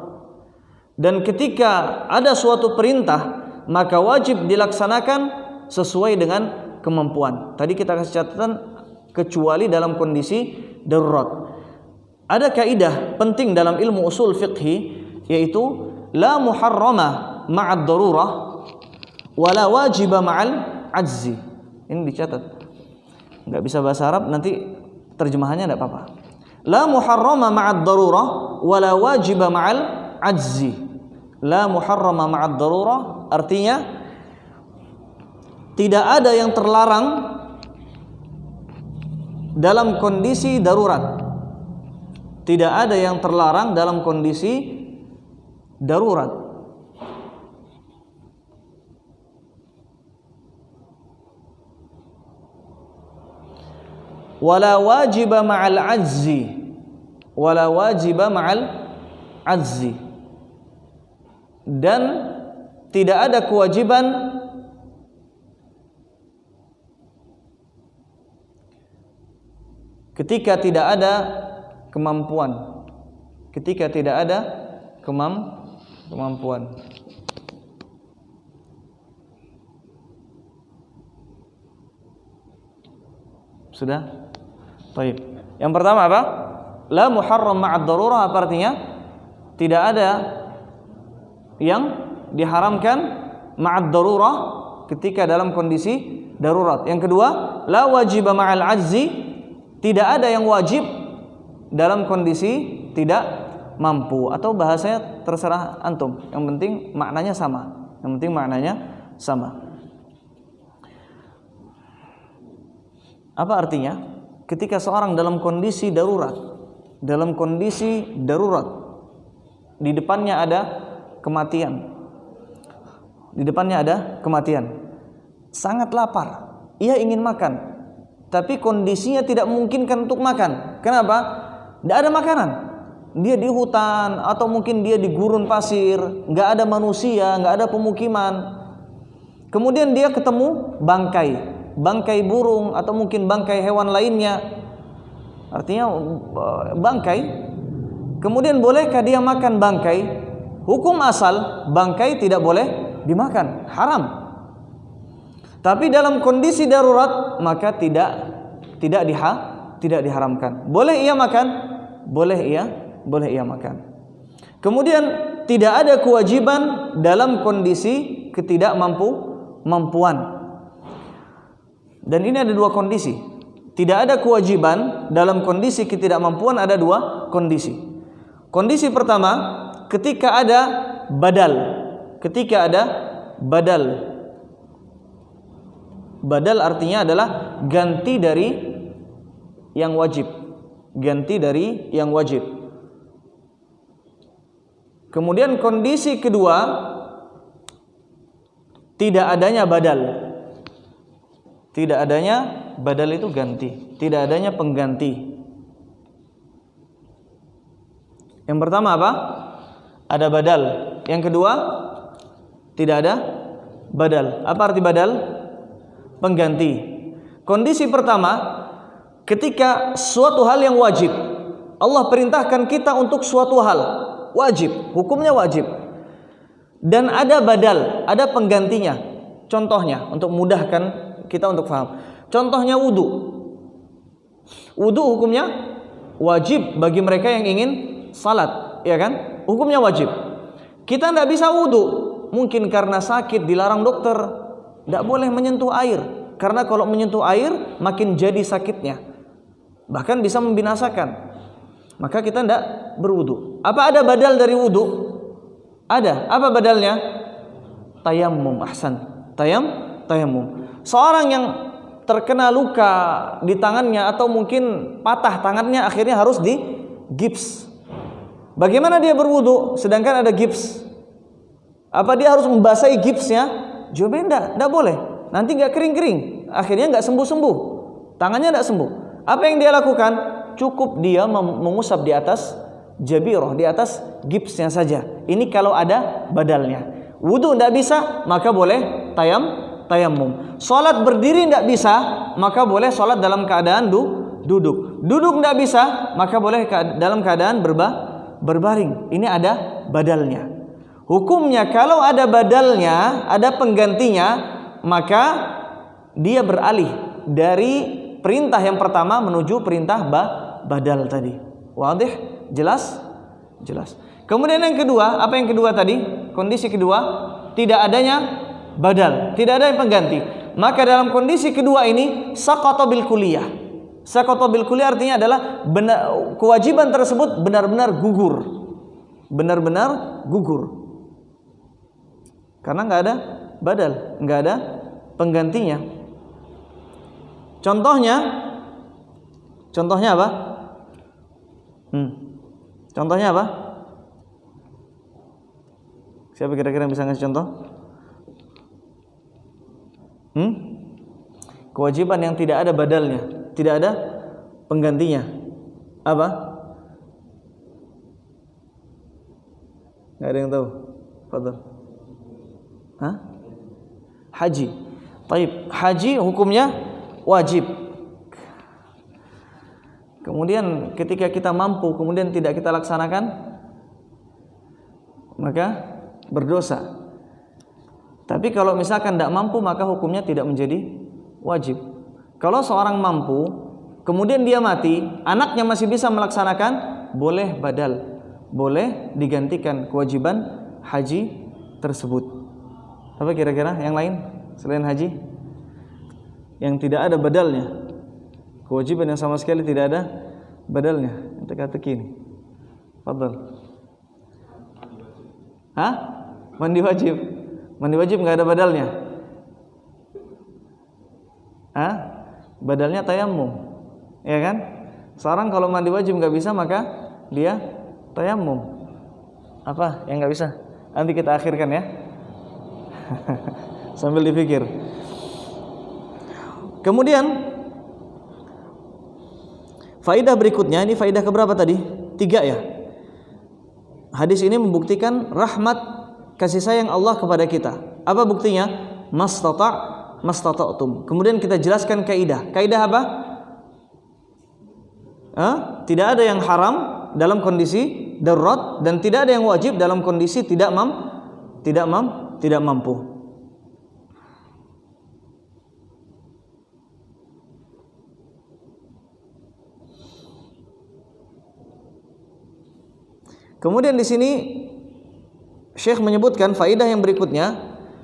Dan ketika ada suatu perintah, maka wajib dilaksanakan sesuai dengan kemampuan. Tadi kita kasih catatan kecuali dalam kondisi darurat. Ada kaidah penting dalam ilmu usul fiqhi, yaitu la muharrama ma'ad darurah wa la wajiba ma'al ajzi. Ini dicatat. Enggak bisa bahasa Arab, nanti terjemahannya enggak apa-apa. La muharrama ma'ad darurah wa la wajiba ma'al ajzi. La muharrama ma'ad darurah artinya tidak ada yang terlarang dalam kondisi darurat. Tidak ada yang terlarang dalam kondisi darurat. Wala wajiba ma'al ajzi. Wala wajiba ma'al ajzi. Dan tidak ada kewajiban ketika tidak ada kemampuan. Ketika tidak ada kemampuan. Sudah? Baik. Yang pertama apa? La muharram ma'ad darurah apa artinya? Tidak ada yang diharamkan ma'ad darurah ketika dalam kondisi darurat. Yang kedua, la wajiba ma'al ajzi, tidak ada yang wajib dalam kondisi tidak mampu, atau bahasanya terserah antum. Yang penting maknanya sama. Yang penting maknanya sama. Apa artinya? Ketika seorang dalam kondisi darurat, di depannya ada kematian. Di depannya ada kematian. Sangat lapar. Ia ingin makan, tapi kondisinya tidak memungkinkan untuk makan. Kenapa? Tidak ada makanan. Dia di hutan atau mungkin dia di gurun pasir, nggak ada manusia, nggak ada pemukiman. Kemudian dia ketemu bangkai burung atau mungkin bangkai hewan lainnya. Artinya bangkai. Kemudian bolehkah dia makan bangkai? Hukum asal bangkai tidak boleh dimakan, haram. Tapi dalam kondisi darurat maka tidak diharamkan. Boleh ia makan? Boleh ia makan. Kemudian tidak ada kewajiban dalam kondisi ketidakmampuan. Dan ini ada dua kondisi. Tidak ada kewajiban dalam kondisi ketidakmampuan, ada dua kondisi. Kondisi pertama, ketika ada badal. Badal artinya adalah ganti dari yang wajib. Kemudian kondisi kedua, tidak adanya badal. Tidak adanya badal itu ganti, tidak adanya pengganti. Yang pertama apa? Ada badal. Yang kedua, tidak ada badal. Apa arti badal? Pengganti. Kondisi pertama, ketika suatu hal yang wajib, Allah perintahkan kita untuk suatu hal wajib, hukumnya wajib, dan ada badal, ada penggantinya. Contohnya untuk mudahkan kita untuk paham. Contohnya wudu. Wudu hukumnya wajib bagi mereka yang ingin salat, ya kan? Hukumnya wajib. Kita tidak bisa wudu, mungkin karena sakit dilarang dokter, tidak boleh menyentuh air, karena kalau menyentuh air makin jadi sakitnya, bahkan bisa membinasakan. Maka kita tidak berwudu. Apa ada badal dari wudu? Ada. Apa badalnya? Tayammum. Ahsan. Tayammum. Seorang yang terkena luka di tangannya atau mungkin patah tangannya, akhirnya harus di gips. Bagaimana dia berwudu sedangkan ada gips? Apa dia harus membasahi gipsnya? Jawabannya tidak boleh. Nanti nggak kering-kering, akhirnya nggak sembuh-sembuh, tangannya nggak sembuh. Apa yang dia lakukan? Cukup dia mengusap di atas jabirah, di atas gipsnya saja. Ini kalau ada badalnya. Wudu tidak bisa, maka boleh tayammum. Salat berdiri tidak bisa, maka boleh salat dalam keadaan duduk. Duduk tidak bisa, maka boleh dalam keadaan berbaring. Ini ada badalnya. Hukumnya kalau ada badalnya, ada penggantinya, maka dia beralih dari perintah yang pertama menuju perintah badal tadi. Wadih? Jelas? Kemudian yang kedua, apa yang kedua tadi? Kondisi kedua, tidak adanya badal, tidak ada yang pengganti. Maka dalam kondisi kedua ini saqata bil kulliyah. Saqata bil kulli artinya adalah kewajiban tersebut benar-benar gugur. Benar-benar gugur. Karena enggak ada badal, enggak ada penggantinya. Contohnya apa? Contohnya apa? Siapa kira-kira yang bisa ngasih contoh? Kewajiban yang tidak ada badalnya, tidak ada penggantinya. Apa? Nggak ada yang tahu. Fadhal. Haji. Baik, haji hukumnya wajib. Kemudian ketika kita mampu kemudian tidak kita laksanakan, maka berdosa. Tapi kalau misalkan tidak mampu, maka hukumnya tidak menjadi wajib. Kalau seorang mampu kemudian dia mati, anaknya masih bisa melaksanakan, boleh badal, boleh digantikan kewajiban haji tersebut. Apa kira-kira yang lain selain haji yang tidak ada badalnya, kewajiban yang sama sekali tidak ada badalnya? Teka-teki ini. Fadhal. Mandi wajib. Mandi wajib nggak ada badalnya. Badalnya tayamum, ya kan? Seorang kalau mandi wajib nggak bisa, maka dia tayamum. Apa yang nggak bisa? Nanti kita akhirkan ya. Sambil dipikir. Kemudian faidah berikutnya, ini faidah keberapa tadi? 3 ya. Hadis ini membuktikan rahmat kasih sayang Allah kepada kita. Apa buktinya? Mastata'tum. Kemudian kita jelaskan kaidah. Kaidah apa? Tidak ada yang haram dalam kondisi darurat dan tidak ada yang wajib dalam kondisi tidak mampu. Kemudian di sini Syekh menyebutkan faidah yang berikutnya,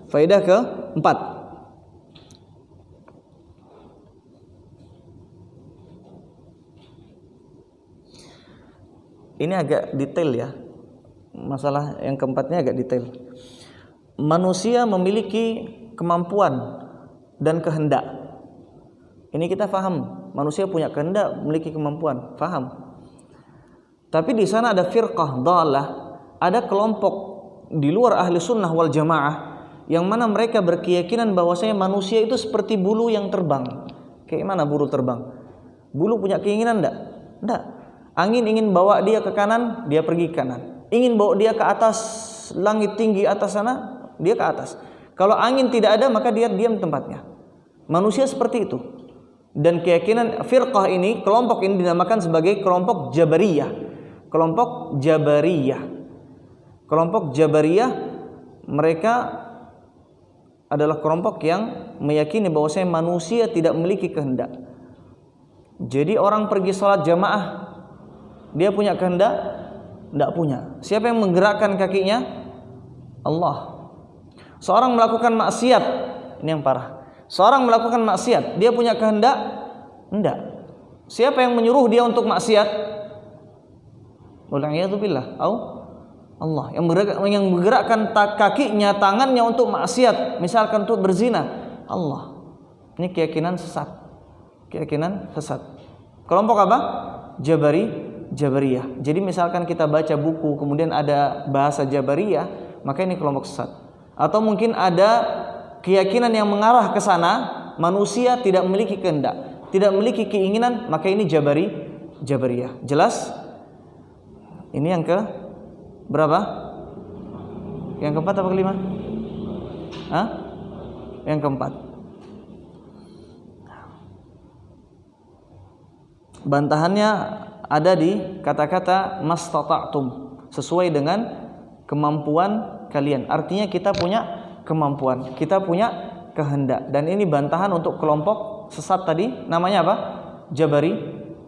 faidah ke-4. Ini agak detail ya. Masalah yang keempatnya agak detail. Manusia memiliki kemampuan dan kehendak. Ini kita faham. Manusia punya kehendak, memiliki kemampuan, faham. Tapi di sana ada firqah dhalah, ada kelompok di luar ahli sunnah wal jamaah yang mana mereka berkeyakinan bahwasanya manusia itu seperti bulu yang terbang. Kayak mana bulu terbang? Bulu punya keinginan enggak? Angin ingin bawa dia ke kanan, dia pergi ke kanan. Ingin bawa dia ke atas langit tinggi atas sana, dia ke atas. Kalau angin tidak ada, maka dia diam tempatnya. Manusia seperti itu. Dan keyakinan firqah ini, kelompok ini dinamakan sebagai kelompok Jabariyah. Kelompok Jabariyah, mereka adalah kelompok yang meyakini bahwasanya manusia tidak memiliki kehendak. Jadi orang pergi sholat jamaah, dia punya kehendak? Tidak punya. Siapa yang menggerakkan kakinya? Allah. Seorang melakukan maksiat, ini yang parah. Seorang melakukan maksiat, dia punya kehendak? Tidak. Siapa yang menyuruh dia untuk maksiat? Wal'iyadzubillah. Allah yang menggerakkan kakinya, tangannya untuk maksiat, misalkan untuk berzina. Allah. Ini keyakinan sesat. Kelompok apa? Jabariyah. Jadi misalkan kita baca buku kemudian ada bahasa Jabariyah, maka ini kelompok sesat. Atau mungkin ada keyakinan yang mengarah ke sana, manusia tidak memiliki kehendak, tidak memiliki keinginan, maka ini Jabariyah. Jelas? Ini yang ke berapa? Yang keempat apa kelima? Yang keempat. Bantahannya ada di kata-kata mastata'tum, sesuai dengan kemampuan kalian. Artinya kita punya kemampuan, kita punya kehendak. Dan ini bantahan untuk kelompok sesat tadi, namanya apa?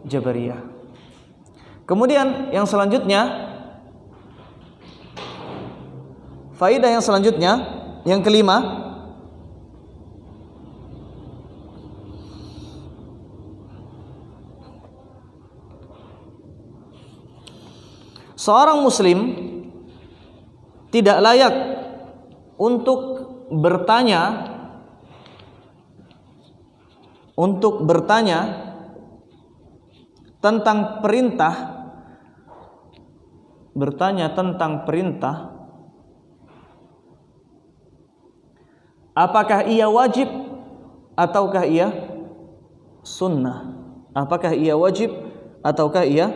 Jabariyah. Kemudian yang selanjutnya, faidah yang selanjutnya, yang kelima, seorang muslim tidak layak untuk bertanya tentang perintah, apakah ia wajib ataukah ia sunnah. Apakah ia wajib ataukah ia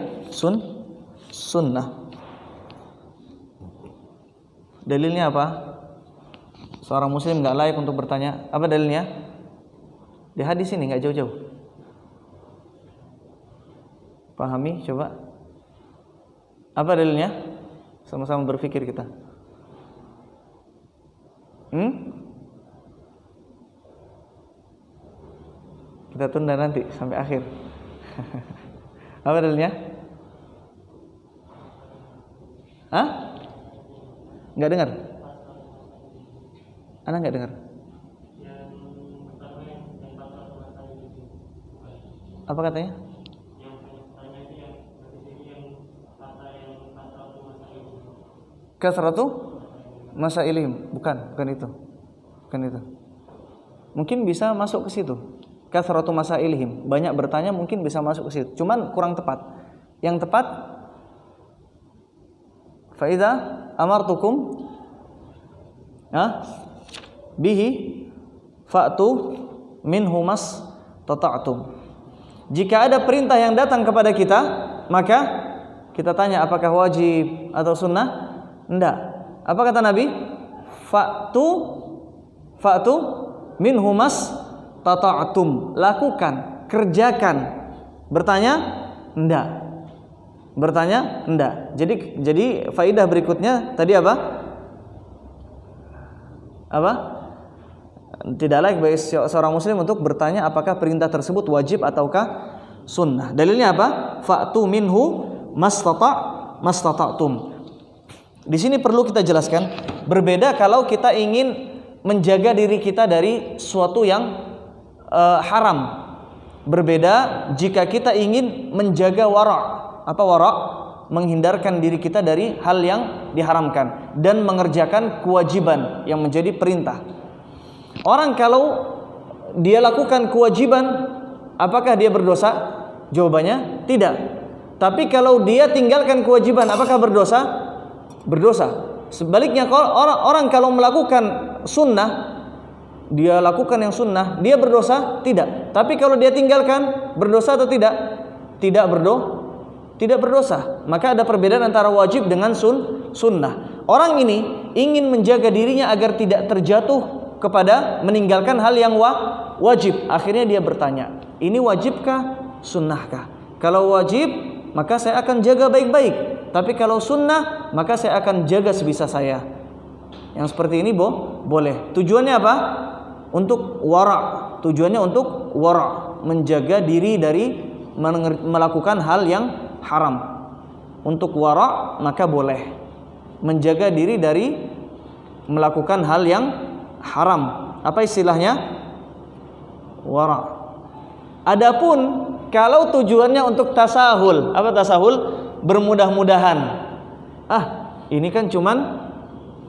sunnah. Dalilnya apa? Seorang muslim nggak layak untuk bertanya. Apa dalilnya? Di hadis ini, nggak jauh-jauh. Pahami, coba. Apa dalilnya? Sama-sama berpikir kita. Kita tunda nanti sampai akhir. Apa dalilnya? Nggak dengar? Anda nggak dengar? Apa katanya? Kasratu masailihim. Bukan itu. Mungkin bisa masuk ke situ. Kasratu masailihim. Banyak bertanya mungkin bisa masuk ke situ. Cuman kurang tepat. Yang tepat, faida amartukum bihi fa'tu minhu mastata'tum. Jika ada perintah yang datang kepada kita, maka kita tanya apakah wajib atau sunnah? Enggak. Apa kata Nabi? Fa'tu minhu mastata'tum. Lakukan, kerjakan. Bertanya? Enggak. Jadi faidah berikutnya tadi apa? Tidak layak bagi seorang muslim untuk bertanya apakah perintah tersebut wajib ataukah sunnah. Dalilnya apa? Fa'tu minhu mastata'tum. Di sini perlu kita jelaskan, berbeda kalau kita ingin menjaga diri kita dari suatu yang haram. Berbeda jika kita ingin menjaga wara'. Apa wara'? Menghindarkan diri kita dari hal yang diharamkan dan mengerjakan kewajiban yang menjadi perintah. Orang kalau dia lakukan kewajiban, apakah dia berdosa? Jawabannya tidak. Tapi kalau dia tinggalkan kewajiban, apakah berdosa? Berdosa. Sebaliknya orang kalau melakukan sunnah, dia lakukan yang sunnah, dia berdosa? Tidak. Tapi kalau dia tinggalkan, berdosa atau tidak? Tidak berdosa. Maka ada perbedaan antara wajib dengan sunnah. Orang ini ingin menjaga dirinya agar tidak terjatuh kepada meninggalkan hal yang wajib. Akhirnya dia bertanya, ini wajibkah, sunnahkah? Kalau wajib, maka saya akan jaga baik-baik. Tapi kalau sunnah, maka saya akan jaga sebisa saya. Yang seperti ini boleh. Tujuannya apa? Untuk wara'. Tujuannya untuk wara', menjaga diri dari melakukan hal yang haram. Untuk wara' maka boleh menjaga diri dari melakukan hal yang haram. Apa istilahnya? Wara'. Adapun kalau tujuannya untuk tasahul, apa tasahul? Bermudah-mudahan. Ini kan cuman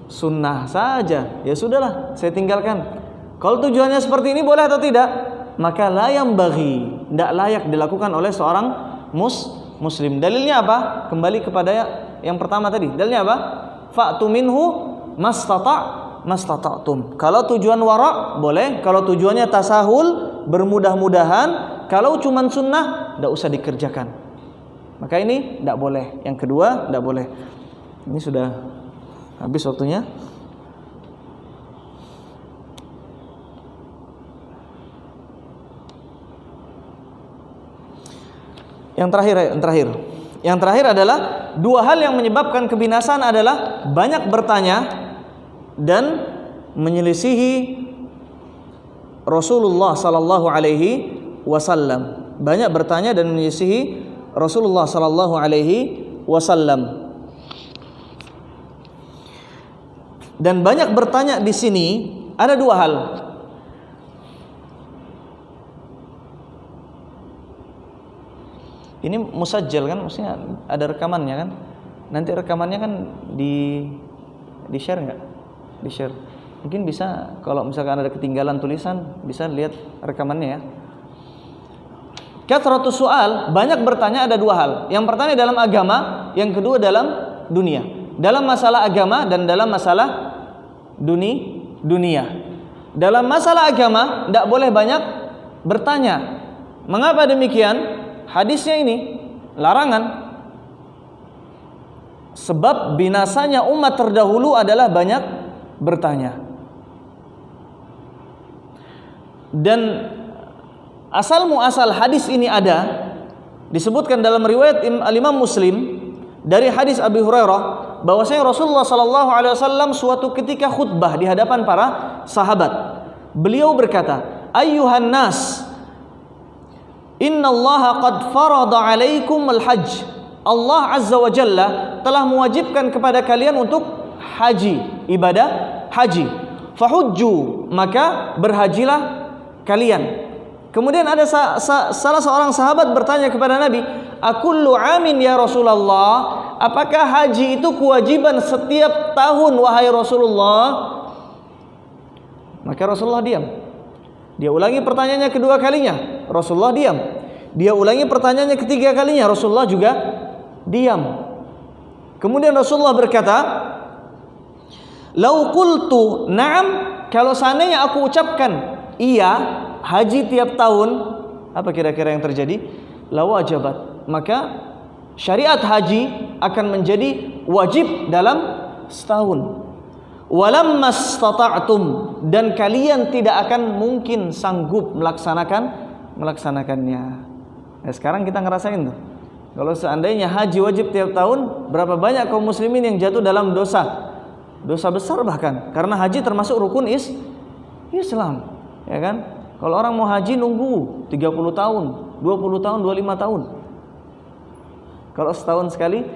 sunnah saja. Ya sudahlah, saya tinggalkan. Kalau tujuannya seperti ini boleh atau tidak? Maka la yambaghi, tidak layak dilakukan oleh seorang muslim. Dalilnya apa? Kembali kepada yang pertama tadi. Dalilnya apa? Fa'tu minhu mastata'tum. Kalau tujuan wara' boleh, kalau tujuannya tasahul, bermudah-mudahan, kalau cuman sunnah tidak usah dikerjakan. Maka ini tidak boleh. Yang kedua, tidak boleh. Ini sudah habis waktunya. Yang terakhir adalah dua hal yang menyebabkan kebinasaan adalah banyak bertanya dan menyelisihi Rasulullah sallallahu alaihi wasallam. Banyak bertanya dan menyelisihi Rasulullah sallallahu alaihi wasallam. Dan banyak bertanya di sini ada dua hal. Ini musajjal kan, maksudnya ada rekamannya kan? Nanti rekamannya kan di share nggak? Di share. Mungkin bisa kalau misalkan ada ketinggalan tulisan bisa lihat rekamannya ya. Kathratus soal, banyak bertanya ada dua hal. Yang pertama dalam agama, yang kedua dalam dunia. Dalam masalah agama dan dalam masalah dunia. Dalam masalah agama tidak boleh banyak bertanya. Mengapa demikian? Hadisnya ini larangan. Sebab binasanya umat terdahulu adalah banyak bertanya. Dan asal muasal hadis ini ada disebutkan dalam riwayat Imam Muslim dari hadis Abi Hurairah bahwasanya Rasulullah sallallahu alaihi wasallam suatu ketika khutbah di hadapan para sahabat. Beliau berkata, "Ayyuhan nas, innallaha qad farada 'alaikum al-hajj." Allah Azza wa Jalla telah mewajibkan kepada kalian untuk haji, ibadah haji. Fahujju, maka berhajilah kalian. Kemudian ada salah seorang sahabat bertanya kepada Nabi, "Akullu amin ya Rasulullah?" Apakah haji itu kewajiban setiap tahun wahai Rasulullah? Maka Rasulullah diam. Dia ulangi pertanyaannya kedua kalinya, Rasulullah diam. Dia ulangi pertanyaannya ketiga kalinya, Rasulullah juga diam. Kemudian Rasulullah berkata, "Lau qultu na'am," kalau seandainya aku ucapkan iya, haji tiap tahun, apa kira-kira yang terjadi? La wajabat, maka syariat haji akan menjadi wajib dalam setahun. Walamma stata'tum, dan kalian tidak akan mungkin sanggup melaksanakannya. Nah, sekarang kita ngerasain tuh. Kalau seandainya haji wajib tiap tahun, berapa banyak kaum muslimin yang jatuh dalam dosa besar bahkan, karena haji termasuk rukun Islam, ya kan? Kalau orang mau haji nunggu 30 tahun, 20 tahun, 25 tahun. Kalau setahun sekali.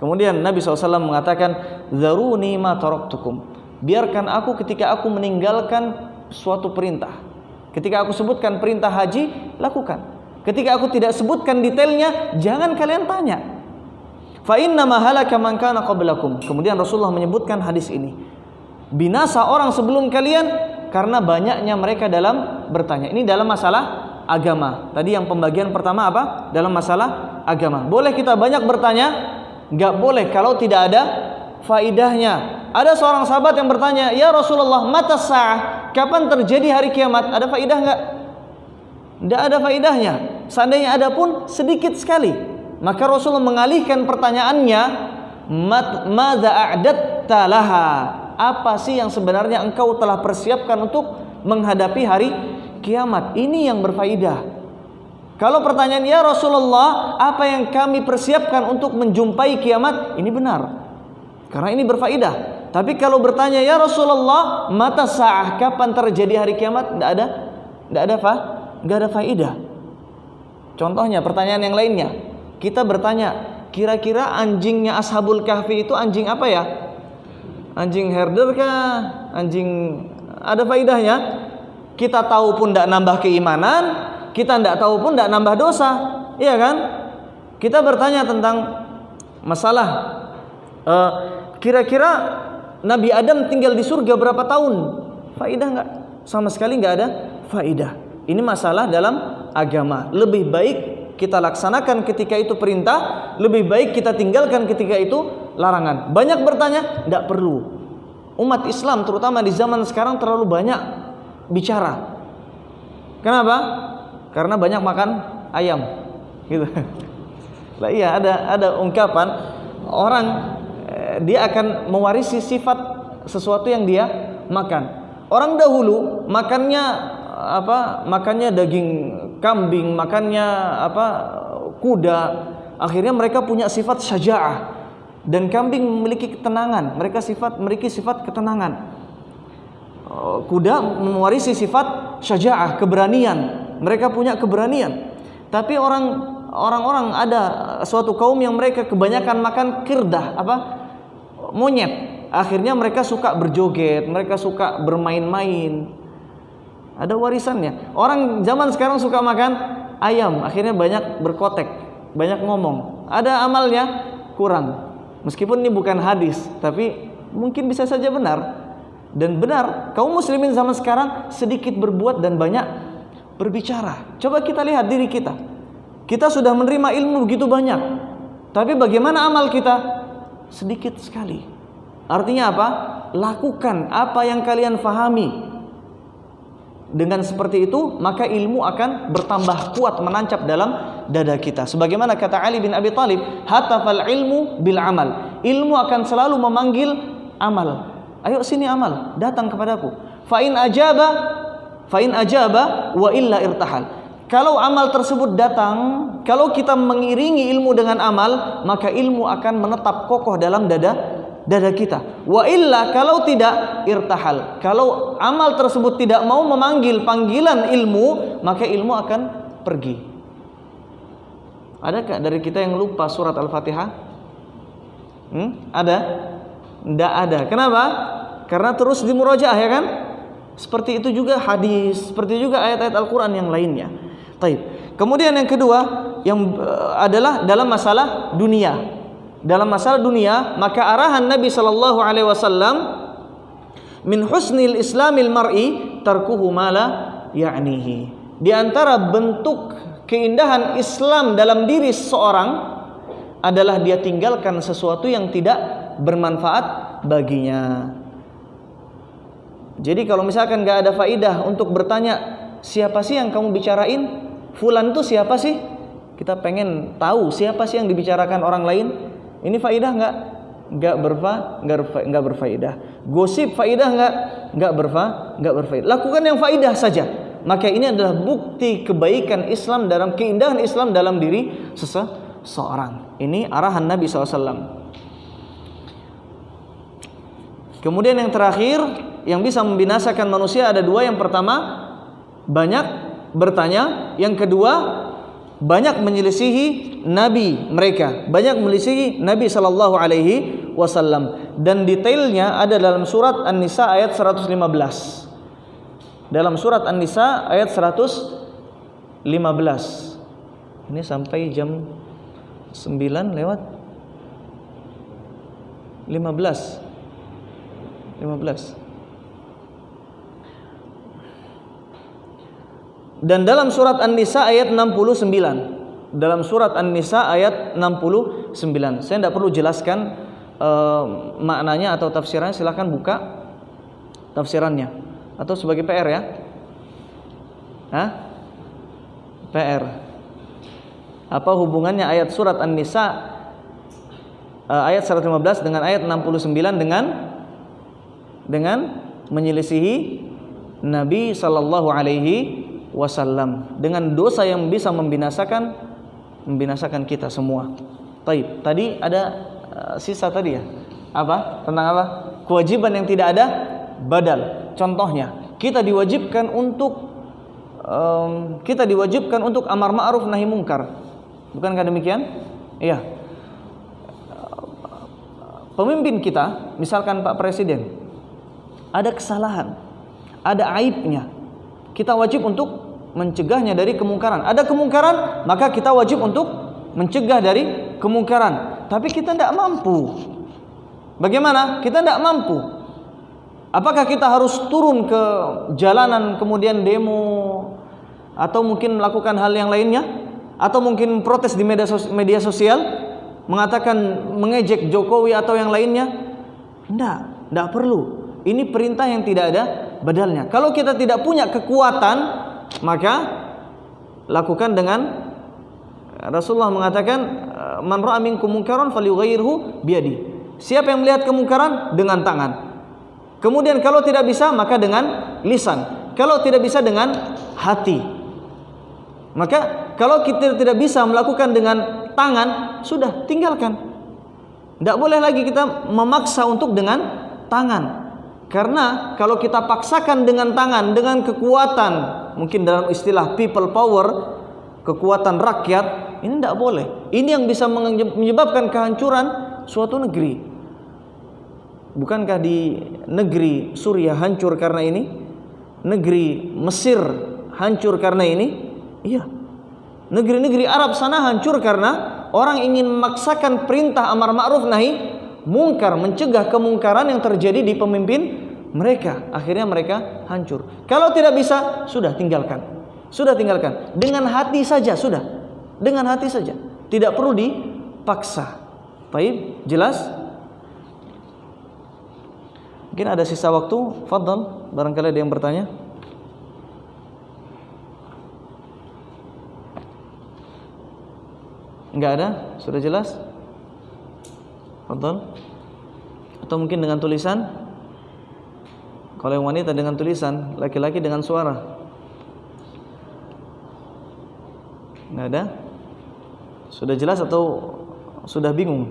Kemudian Nabi SAW mengatakan, "Zaruni ma taraktukum." Biarkan aku ketika aku meninggalkan suatu perintah. Ketika aku sebutkan perintah haji, lakukan. Ketika aku tidak sebutkan detailnya, jangan kalian tanya. Fa inna ma halaka man kana qablakum. Kemudian Rasulullah menyebutkan hadis ini. Binasa orang sebelum kalian karena banyaknya mereka dalam bertanya. Ini dalam masalah agama. Tadi yang pembagian pertama apa? Dalam masalah agama. Boleh kita banyak bertanya? Enggak boleh kalau tidak ada faidahnya. Ada seorang sahabat yang bertanya, "Ya Rasulullah, mata sa'ah? Kapan terjadi hari kiamat?" Ada faidah enggak? Enggak ada faidahnya. Seandainya ada pun sedikit sekali. Maka Rasulullah mengalihkan pertanyaannya, "Madza a'datta laha?" Apa sih yang sebenarnya engkau telah persiapkan untuk menghadapi hari kiamat? Ini yang berfaidah. Kalau pertanyaan, "Ya Rasulullah, apa yang kami persiapkan untuk menjumpai kiamat?" Ini benar, karena ini berfaidah. Tapi kalau bertanya, "Ya Rasulullah, mata sa'ah? Kapan terjadi hari kiamat?" Enggak ada faidah. Contohnya pertanyaan yang lainnya. Kita bertanya, kira-kira anjingnya Ashabul Kahfi itu anjing apa ya? Anjing herder kah? Anjing, ada faidahnya? Kita tahu pun tidak nambah keimanan, kita tidak tahu pun tidak nambah dosa, iya kan? Kita bertanya tentang masalah kira-kira Nabi Adam tinggal di surga berapa tahun? Faidah enggak? Sama sekali enggak ada faidah. Ini masalah dalam agama. Lebih baik kita laksanakan ketika itu perintah, lebih baik kita tinggalkan ketika itu larangan. Banyak bertanya, tidak perlu. Umat Islam terutama di zaman sekarang terlalu banyak bicara. Kenapa? Karena banyak makan ayam, gitu. Lah iya, ada ungkapan orang dia akan mewarisi sifat sesuatu yang dia makan. Orang dahulu makannya apa? Makannya daging kambing, makannya apa? Kuda. Akhirnya mereka punya sifat syaja'ah. Dan kambing memiliki ketenangan, memiliki sifat ketenangan. Kuda mewarisi sifat syaja'ah, keberanian. Mereka punya keberanian. Tapi orang-orang ada suatu kaum yang mereka kebanyakan makan kirdah, apa? Monyet. Akhirnya mereka suka berjoget, mereka suka bermain-main. Ada warisannya. Orang zaman sekarang suka makan ayam, akhirnya banyak berkotek, banyak ngomong. Ada amalnya? kurang. Meskipun ini bukan hadis, tapi mungkin bisa saja benar. Dan benar, kaum muslimin zaman sekarang sedikit berbuat dan banyak berbicara. Coba kita lihat diri kita. Kita sudah menerima ilmu begitu banyak, tapi bagaimana amal kita? Sedikit sekali. Artinya apa? Lakukan apa yang kalian fahami. Dengan seperti itu, maka ilmu akan bertambah kuat menancap dalam dada kita. Sebagaimana kata Ali bin Abi Thalib, hatafal ilmu bil amal. Ilmu akan selalu memanggil amal. Ayo sini amal, datang kepadaku. Fa in ajaba wa illa irtahal. Kalau amal tersebut datang, kalau kita mengiringi ilmu dengan amal, maka ilmu akan menetap kokoh dalam dada kita. Wa illa, kalau tidak, irtahal. Kalau amal tersebut tidak mau memanggil panggilan ilmu, maka ilmu akan pergi. Adakah dari kita yang lupa surat Al-Fatihah? Ada? Tidak ada. Kenapa? Karena terus dimurajaah, ya kan? Seperti itu juga hadis, seperti juga ayat-ayat Al-Quran yang lainnya. Taib. Kemudian yang kedua yang adalah dalam masalah dunia. Dalam masalah dunia, maka arahan Nabi sallallahu alaihi wasallam, min husnil islamil mar'i tarkuhu ma la ya'nihi. Di antara bentuk keindahan Islam dalam diri seseorang adalah dia tinggalkan sesuatu yang tidak bermanfaat baginya. Jadi kalau misalkan gak ada faidah untuk bertanya, siapa sih yang kamu bicarain? Fulan itu siapa sih? Kita pengen tahu siapa sih yang dibicarakan orang lain. Ini faidah enggak? Enggak berfaidah. Gosip faidah enggak? Enggak berfaidah. Lakukan yang faidah saja. Maka ini adalah bukti kebaikan Islam, dalam keindahan Islam dalam diri seseorang. Ini arahan Nabi SAW. Kemudian yang terakhir, yang bisa membinasakan manusia ada dua. Yang pertama, banyak bertanya. Yang kedua, banyak menyelisihi Nabi mereka, banyak menyelisihi Nabi sallallahu alaihi wasallam. Dan detailnya ada dalam surat An-Nisa ayat 115. Dalam surat An-Nisa ayat 115. Ini sampai jam 9 lewat 15. Dan dalam surat An-Nisa ayat 69. Dalam surat An-Nisa ayat 69. Saya tidak perlu jelaskan maknanya atau tafsirannya, silakan buka tafsirannya. Atau sebagai PR ya. PR. Apa hubungannya ayat surat An-Nisa ayat 115 dengan ayat 69 dengan menyelisihi Nabi sallallahu alaihi wasallam, dengan dosa yang bisa membinasakan kita semua. Taib. Tadi ada sisa tadi ya. Apa? Tentang apa? Kewajiban yang tidak ada badal. Contohnya, kita diwajibkan untuk amar ma'ruf nahi mungkar. Bukankah demikian? Iya. Pemimpin kita, misalkan Pak Presiden, ada kesalahan, ada aibnya, kita wajib untuk mencegahnya dari kemungkaran. Ada kemungkaran, maka kita wajib untuk mencegah dari kemungkaran. Tapi kita tidak mampu. Bagaimana? Kita tidak mampu. Apakah kita harus turun ke jalanan kemudian demo, atau mungkin melakukan hal yang lainnya, atau mungkin protes di media sosial, mengatakan mengejek Jokowi atau yang lainnya? Tidak perlu. Ini perintah yang tidak ada badalnya. Kalau kita tidak punya kekuatan, maka lakukan dengan, Rasulullah mengatakan, man ra'a minkum munkaran falyughayyirhu biyadi. Siapa yang melihat kemungkaran, dengan tangan. Kemudian kalau tidak bisa, maka dengan lisan. Kalau tidak bisa, dengan hati. Maka kalau kita tidak bisa melakukan dengan tangan, sudah tinggalkan. Tidak boleh lagi kita memaksa untuk dengan tangan. Karena kalau kita paksakan dengan tangan, dengan kekuatan, mungkin dalam istilah people power, kekuatan rakyat, ini tidak boleh. Ini yang bisa menyebabkan kehancuran suatu negeri. Bukankah di negeri Suriah hancur karena ini? Negeri Mesir hancur karena ini? Iya. Negeri-negeri Arab sana hancur karena orang ingin memaksakan perintah amar ma'ruf nahi mungkar, mencegah kemungkaran yang terjadi di pemimpin mereka, akhirnya mereka hancur. Kalau tidak bisa, sudah tinggalkan. Sudah tinggalkan. Dengan hati saja sudah. Dengan hati saja. Tidak perlu dipaksa. Baik, jelas? Mungkin ada sisa waktu, fadhal, barangkali ada yang bertanya. Enggak ada? Sudah jelas? Fadhal. Atau mungkin dengan tulisan? Kalau yang wanita dengan tulisan, laki-laki dengan suara. Enggak ada? Sudah jelas atau sudah bingung?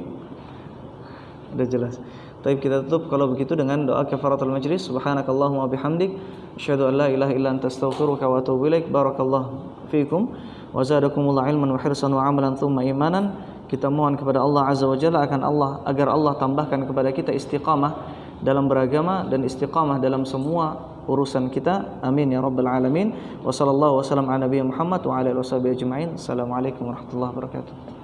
Sudah jelas. Baik, kita tutup kalau begitu dengan doa kafaratul majlis. Subhanakallahumma bihamdik, asyhadu an la ilaha illa anta astaghfiruka wa atubu ilaik. Barakallahu fiikum wa zadakumullahu ilman wa hirsan wa amalan thumma imanan. Kita mohon kepada Allah Azza wa Jalla agar Allah tambahkan kepada kita istiqamah dalam beragama dan istiqamah dalam semua urusan kita. Amin ya rabbal alamin. Wa sallallahu wasallam ala nabiyyi Muhammad wa ala alihi washabihi ajmain. Assalamualaikum warahmatullahi wabarakatuh.